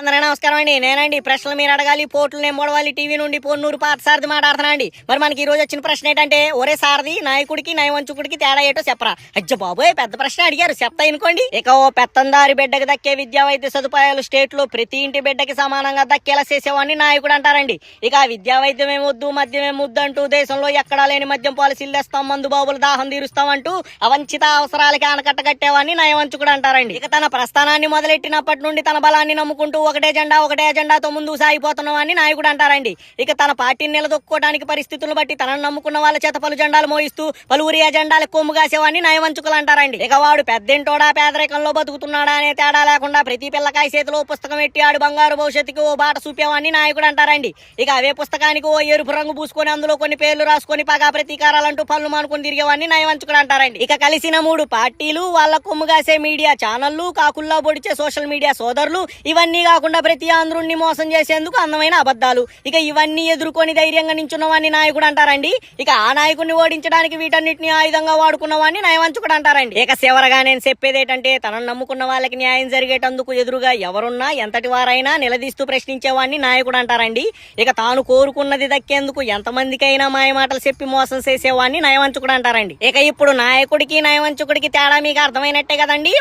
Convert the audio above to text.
అందరూ నమస్కారం అండి. నేనండి ప్రశ్నలు మీరు అడగాలి, పోట్లు నేను పొడవాలి. టీవీ నుండి పొన్నూరు పాత సారథి మాట్లాడుతున్నా అండి. మరి మనకి ఈ రోజు వచ్చిన ప్రశ్న ఏంటంటే, ఒరే సారథి, నాయకుడికి నయవంచుకుడికి తేడా ఏటో చెప్పరా? అజ్జ బాబోయ్, పెద్ద ప్రశ్న అడిగారు, చెప్తా అనుకోండి. ఇక ఓ పెత్తందారి బిడ్డకి దక్కే విద్యా వైద్య సదుపాయాలు స్టేట్ లో ప్రతి ఇంటి బిడ్డకి సమానంగా దక్కేలా చేసేవాడిని నాయకుడు అంటారండి. ఇక ఆ విద్యా వైద్యం ఏమొద్దు, మద్యం ఏమొద్దు అంటూ దేశంలో ఎక్కడా లేని మద్యం పాలసీలు తెస్తాం, మందు బాబులు దాహం తీరుస్తాం అంటూ అవంచిత అవసరాలకి ఆనకట్ట కట్టేవాడిని నయవంచుకుడు అంటారండి. ఇక తన ప్రస్థానాన్ని మొదలెట్టినప్పటి నుండి తన బలాన్ని నమ్ముకుంటూ ఒకటే ఎజెండాతో ముందు సాగిపోతున్నవాన్ని నాయకుడు అంటారండి. ఇక తన పార్టీని నిలదొక్కుకోవడానికి పరిస్థితులను బట్టి తనను నమ్ముకున్న వాళ్ళ చేత పలు జెండాలు మోయిస్తూ పలువురి ఎజెండాలకు కొమ్ము కాసేవాన్ని నయవంచుకులు అంటారండి. ఇక వాడు పెద్దింటోడా పేదరికంలో బతుకుతున్నాడా అనే తేడా లేకుండా ప్రతి పిల్లకాయ చేతిలో పుస్తకం ఎట్టి ఆడు బంగారు భవిష్యత్తుకి ఓ బాట చూపేవాన్ని నాయకుడు అంటారండి. ఇక అవే పుస్తకానికి ఓ ఎరుపు రంగు పూసుకొని అందులో కొన్ని పేర్లు రాసుకొని పగా ప్రతీకారాలంటూ పనులు మానుకొని తిరిగేవాన్ని నయవంచుకుడు అంటారండి. ఇక కలిసిన 3 పార్టీలు, వాళ్ళ కొమ్ము కాసే మీడియా ఛానళ్లు, కాకుల్లా పొడిచే సోషల్ మీడియా సోదరులు, ఇవన్నీ కాకుండా ప్రతి ఆంధ్రుణ్ణి మోసం చేసేందుకు అందమైన అబద్ధాలు, ఇక ఇవన్నీ ఎదుర్కొని ధైర్యంగా నించున్నవాన్ని నాయకుడు అంటారండి. ఇక ఆ నాయకుడిని ఓడించడానికి వీటన్నిటిని ఆయుధంగా వాడుకున్నవాన్ని నయవంచుకుడు అంటారండి. ఇక చివరగా నేను చెప్పేది ఏంటంటే, తనను నమ్ముకున్న వాళ్ళకి న్యాయం జరిగేటందుకు ఎదురుగా ఎవరున్నా ఎంతటి వారైనా నిలదీస్తూ ప్రశ్నించేవాడిని నాయకుడు అంటారండి. ఇక తాను కోరుకున్నది దక్కేందుకు ఎంతమందికైనా మాయమాటలు చెప్పి మోసం చేసేవాడిని నయవంచుకుడు అంటారండి. ఇక ఇప్పుడు నాయకుడికి నయవంచుకుడికి తేడా మీకు అర్థమైనట్టే కదండి.